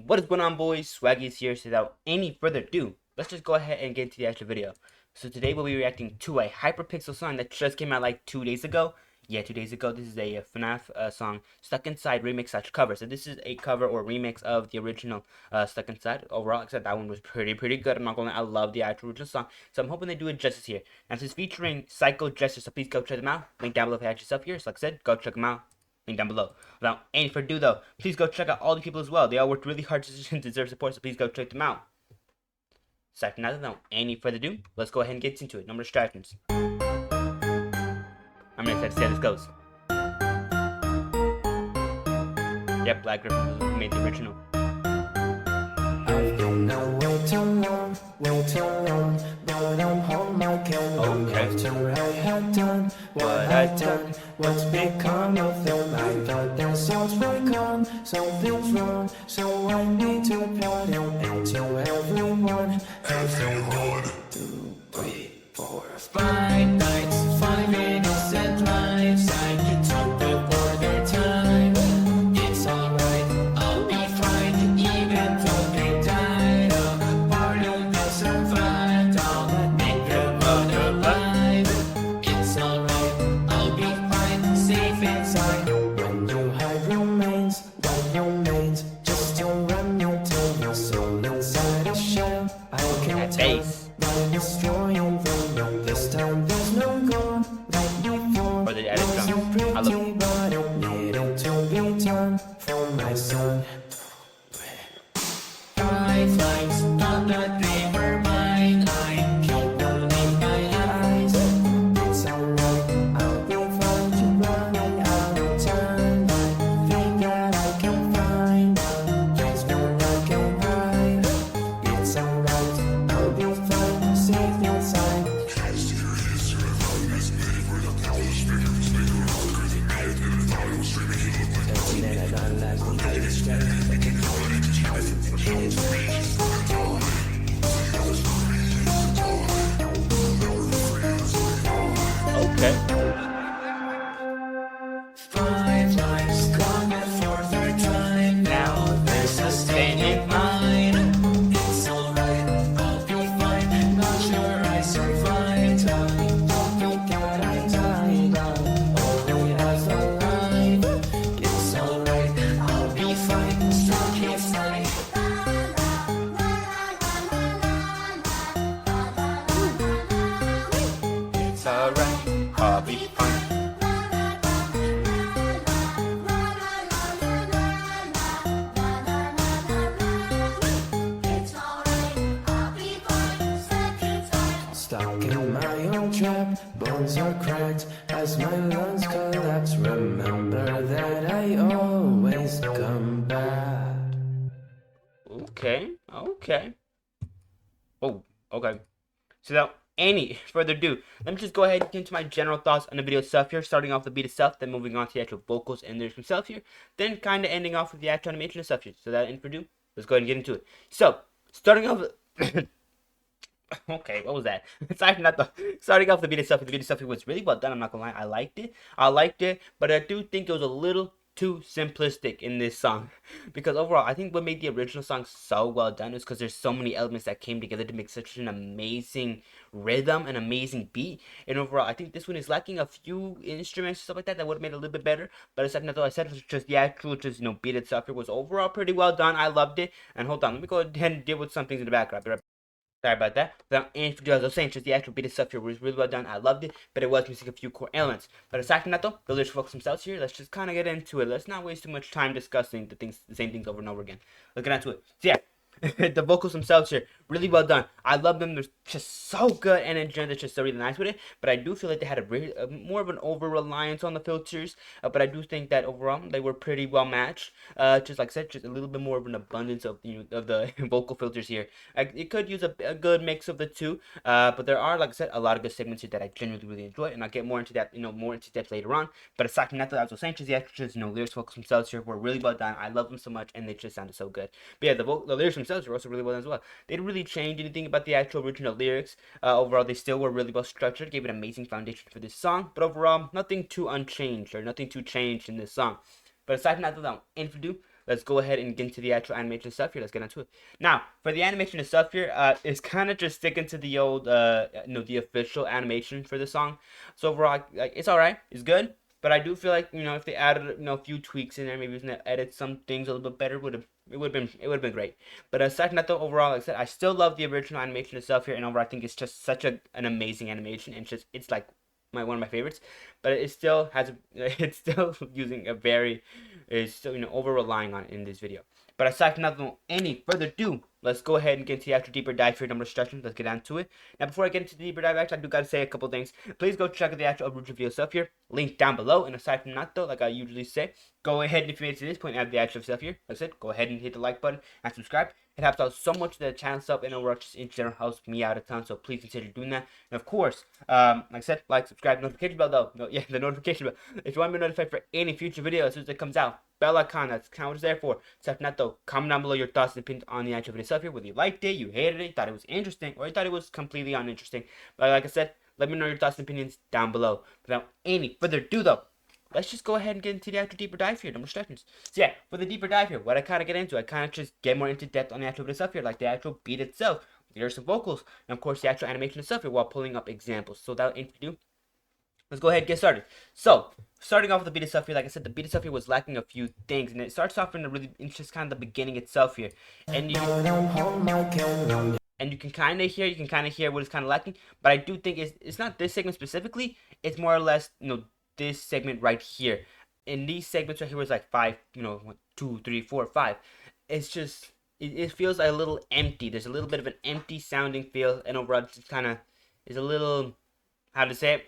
What is going on, boys? Swaggy is here. So without any further ado, let's just go ahead and get into the actual video. So today we'll be reacting to a Hyperpixel song that just came out like 2 days ago. Yeah, 2 days ago. This is a FNAF song, Stuck Inside remix / cover. So this is a cover or remix of the original Stuck Inside. Overall, except that one was pretty good. I'm not gonna lie, I love the actual original song. So I'm hoping they do it justice here. Now this is featuring FN8ychoJ3ster. So please go check them out. Link down below if you have yourself here. So like I said, go check them out. Link down below. Without any further ado, though, please go check out all the people as well. They all worked really hard to deserve support, so please go check them out. So, without any further ado, let's go ahead and get into it. No more distractions. I'm really excited to see how this goes. Yep, Black Gryphon was made the original. I've been away too long, way too long, but I'm home again. After I had done what I'd done, what's become of them? I thought that sounds right gone, something's wrong, so I need to plot it and tell everyone. Everyone. 2, 3, 4, 5 nights, 5 minutes and lives. I can talk before their time. It's alright, I'll be fine, even though they died. A part of me survived, I'll make them out alive. It's alright, I'll be fine, safe inside. When you hide remains, just don't run your tail. Your soul inside a shell, I can tell. By destroying them, this time there's no gone like before. Or the edit drum. I love it. But it needed to be done for my son. 5 lines on that paper mine, I can't believe my eyes. It's alright, I'll be fine. You're running out of time. I think that I can find a place where I can hide. It's alright, I'll be fine, safe inside. Okay. 5 lives gone for third time. Now there's a stain in mine. It's alright, I'll be fine. Not sure I survived. I don't think that I died. I'm only as alive. It's alright, I'll be fine. Stuck inside. It's alright, I'll be fine. Stuck in my own trap, bones are cracked as my lungs collapse. Remember that I always come back. Okay. Oh, okay. So without any further ado, let me just go ahead and get into my general thoughts on the video itself here, starting off the beat itself, then moving on to the actual vocals and lyrics themselves here, then kind of ending off with the actual animation itself here. So without any further ado, let's go ahead and get into it. So, starting off okay, what was that? Starting off the video itself, it was really well done. I'm not gonna lie, I liked it, but I do think it was a little too simplistic in this song. Because overall, I think what made the original song so well done is because there's so many elements that came together to make such an amazing rhythm, an amazing beat. And overall, I think this one is lacking a few instruments and stuff like that would have made it a little bit better. But aside from that, though, I said it was just the actual, beat itself. It was overall pretty well done. I loved it. And hold on, let me go ahead and deal with some things in the background. Sorry about that. Without any further ado, as I was saying, just the actual beat itself here was really well done. I loved it, but it was missing a few core elements. But aside from that, though, the lyrics focus themselves here. Let's just kind of get into it. Let's not waste too much time discussing the same things over and over again. Let's get into it. So yeah, the vocals themselves here, really well done. I love them. They're just so good, and in general, they're just so really nice with it. But I do feel like they had a really, more of an over-reliance on the filters. But I do think that overall, they were pretty well matched. Just like I said, just a little bit more of an abundance of the vocal filters here. It could use a good mix of the two. But there are, like I said, a lot of good segments here that I genuinely really enjoy, and I'll get more into that, more into depth later on. But aside from that, as I was saying, just the extras, lyrics, vocals themselves here were really well done. I love them so much, and they just sounded so good. But yeah, the lyrics themselves were also really well done as well. They didn't really change anything about the actual original lyrics. Overall, they still were really well structured, gave an amazing foundation for this song. But overall, nothing too unchanged or nothing too changed in this song. But aside from that, without any further ado, let's go ahead and get into the actual animation stuff here. Let's get into it. Now, for the animation and stuff here, it's kind of just sticking to the old, the official animation for the song. So overall, like, it's alright, it's good. But I do feel like, if they added, a few tweaks in there, maybe edit some things a little bit better, it would have been great. But aside from that, though, overall, like I said, I still love the original animation itself here, and overall, I think it's just such an amazing animation, and it's like one of my favorites. But it still has, it's still using it's still over relying on it in this video. But aside from that, without any further ado, let's go ahead and get into the actual deeper dive here. Number instructions. Let's get down to it. Now, before I get into the deeper dive, actually, I do gotta say a couple things. Please go check out the actual original video stuff here. Link down below. And aside from that, though, like I usually say, go ahead and if you made it to this point and have the actual stuff here, like I said, go ahead and hit the like button and subscribe. It helps out so much to the channel stuff, and overall just in general helps me out a ton. So please consider doing that. And of course, like I said, like, subscribe, notification bell though. The notification bell. If you want to be notified for any future video as soon as it comes out, bell icon. That's kind of what it's there for. Except not though. Comment down below your thoughts and opinions on the actual video stuff here. Whether you liked it, you hated it, thought it was interesting, or you thought it was completely uninteresting. But like I said, let me know your thoughts and opinions down below. Without any further ado though, let's just go ahead and get into the actual deeper dive here. No more instructions. So yeah, for the deeper dive here, what I kind of get into, I kind of just get more into depth on the actual video stuff here, like the actual beat itself, lyrics and vocals, and of course the actual animation and stuff here while pulling up examples. So without any ado, let's go ahead and get started. So, starting off with the beat itself here, like I said, the beat itself here was lacking a few things, and it starts off in it's just kind of the beginning itself here, and you can kind of hear what is kind of lacking, but I do think it's not this segment specifically, it's more or less, this segment right here. In these segments right here was like 5, 1, 2, 3, 4, 5. It's just, it feels a little empty. There's a little bit of an empty sounding feel, and overall it just kind of is a little, how to say it?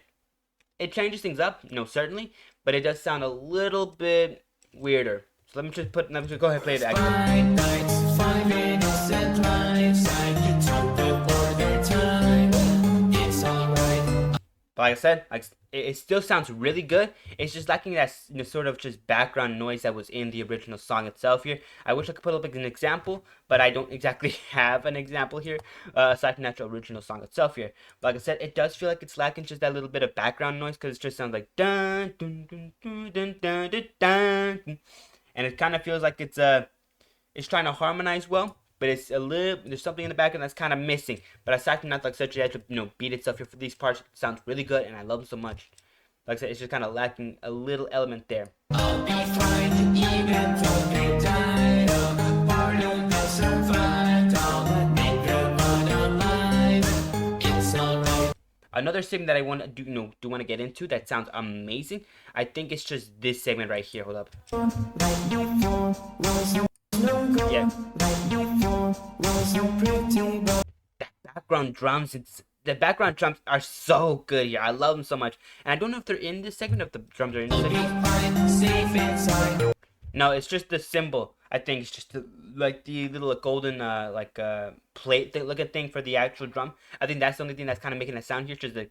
It changes things up, certainly, but it does sound a little bit weirder. So let me just go ahead and play it actually. 5 minutes at life, I can talk before their time. It's alright. But like I said, it still sounds really good. It's just lacking that sort of just background noise that was in the original song itself here. I wish I could put up an example, but I don't exactly have an example here aside from the original song itself here. But like I said, it does feel like it's lacking just that little bit of background noise because it just sounds like dun dun dun dun dun dun dun dun, and it kind of feels like it's trying to harmonize well. But there's something in the background that's kind of missing. But aside from that, like such a beat itself here for these parts, it sounds really good, and I love them so much. Like I said, it's just kind of lacking a little element there. I'll be fine, even though they died. Part of the survived, I'll make them alive. It's alright. Another segment that I want to do want to get into that sounds amazing. I think it's just this segment right here. Hold up. Yeah. The background drums are so good here. I love them so much. And I don't know if they're in this segment, if the drums are in this segment. No, it's just the cymbal. I think it's just the little golden plate looking thing for the actual drum. I think that's the only thing that's kind of making a sound here, just the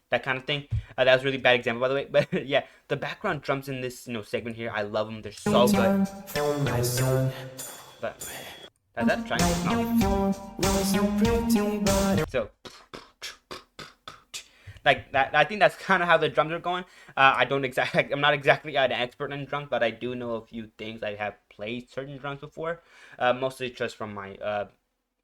that kind of thing. That was a really bad example, by the way. But yeah, the background drums in this segment here, I love them. They're so good. But that's trying. So like that, I think that's kind of how the drums are going. I'm not exactly an expert in drums, but I do know a few things. I have played certain drums before, mostly just from my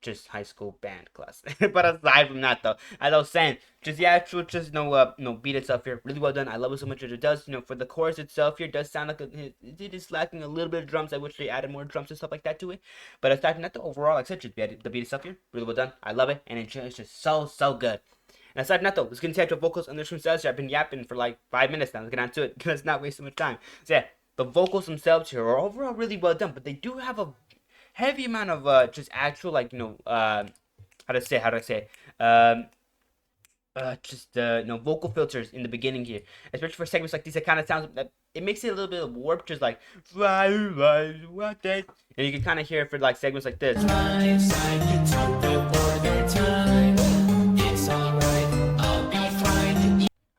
just high school band class. But aside from that though, as I was saying, just the actual beat itself here, really well done. I love it so much as it does. For the chorus itself here, does sound like it is lacking a little bit of drums. I wish they added more drums and stuff like that to it. But aside from that, overall, like I said, just the beat itself here, really well done. I love it, and it's just so good. And aside from that though, let's get into actual vocals and the themselves. I've been yapping for like 5 minutes now. Let's get on to it. Let's not waste so much time. So yeah, the vocals themselves here are overall really well done, but they do have a heavy amount of just actual how to say vocal filters in the beginning here, especially for segments like these. It kind of sounds that it makes it a little bit of warped, just like and you can kind of hear it for like segments like this.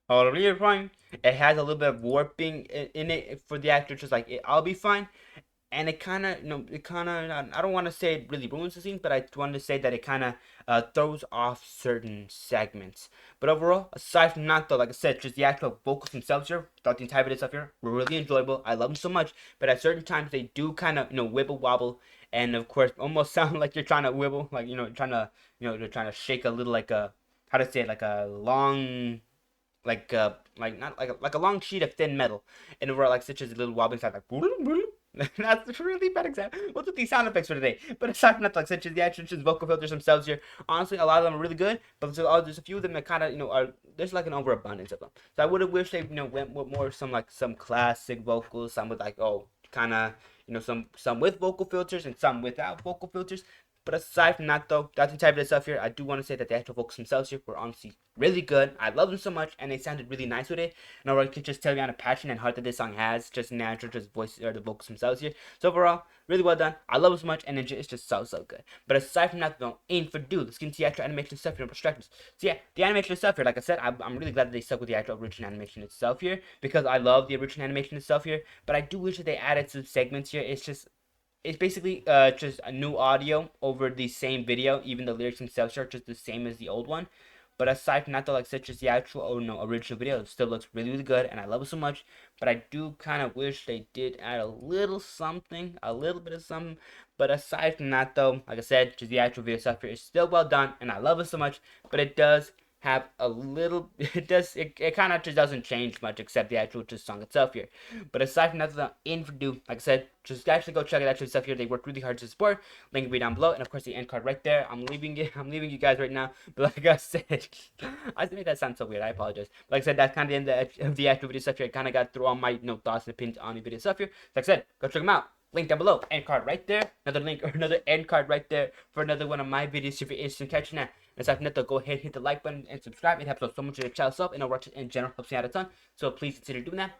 I'll be fine. It has a little bit of warping in it for the actor, just like I'll be fine. and it kind of, I don't want to say it really ruins the scene, but I want to say that it kind of throws off certain segments. But overall, aside from that though, like I said, just the actual vocals themselves here, throughout the entire video stuff here, were really enjoyable. I love them so much, but at certain times they do kind of, wibble wobble, and of course almost sound like you're trying to wibble, like, trying to, you're trying to shake a little, like a, how to say it, like a long, like not like a long sheet of thin metal, and overall, like, such as a little wobbling sound, like that's a really bad example. We'll do these sound effects for today. But aside from that, like, such as the actual just vocal filters themselves here, honestly, a lot of them are really good. But there's a few of them that kind of, are, there's like an overabundance of them. So I would have wished they, went with more, some classic vocals, some with like, kind of, some with vocal filters and some without vocal filters. But aside from that, though, that's the type of stuff here. I do want to say that the actual vocals themselves here were honestly really good. I love them so much, and they sounded really nice with it. And I could just tell you on a passion and heart that this song has, just natural, just voices or the vocals themselves here. So overall, really well done. I love it so much, and it's just so good. But aside from that, though, ain't for do. Let's get into the actual animation stuff here, perspectives. So yeah, the animation stuff here, like I said, I'm really glad that they stuck with the actual original animation itself here, because I love the original animation itself here. But I do wish that they added some segments here. It's basically just a new audio over the same video. Even the lyrics themselves are just the same as the old one. But aside from that, though, like such as the actual original video, it still looks really good, and I love it so much. But I do kind of wish they did add a little something, a little bit of something. But aside from that, though, like I said, just the actual video stuff here is still well done, and I love it so much. But it does have a little, it kind of just doesn't change much except the actual just song itself here. But aside from that, in for do, like I said, just actually go check out actual stuff here. They worked really hard to support. Link will be down below, and of course the end card right there. I'm leaving you guys right now. But like I said, I made that sound so weird. I apologize. Like I said, that's kind of the end of the actual video stuff here. I kind of got through all my thoughts and opinions on the video stuff here. Like I said, go check them out. Link down below, end card right there. Another link or another end card right there for another one of my videos if you're interested in catching that. And aside from that, though, go ahead, hit the like button and subscribe. It helps out so much with the channel itself, and overall, in general, helps me out a ton. So please consider doing that.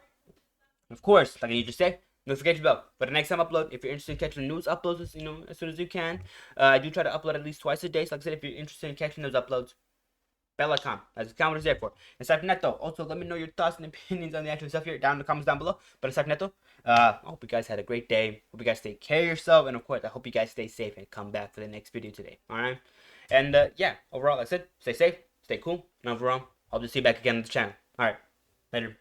Of course, like I just said, don't forget your bell for the next time I upload. If you're interested in catching the news uploads, as soon as you can. I do try to upload at least twice a day. So like I said, if you're interested in catching those uploads, bell.com. That's the comment is there for. Aside from that, though, also let me know your thoughts and opinions on the actual stuff here down in the comments down below. But aside from that, though, I hope you guys had a great day. Hope you guys take care of yourself, and of course, I hope you guys stay safe and come back for the next video today. All right. And yeah, overall, like I said, stay safe, stay cool, and overall, I'll just see you back again on the channel. All right, later.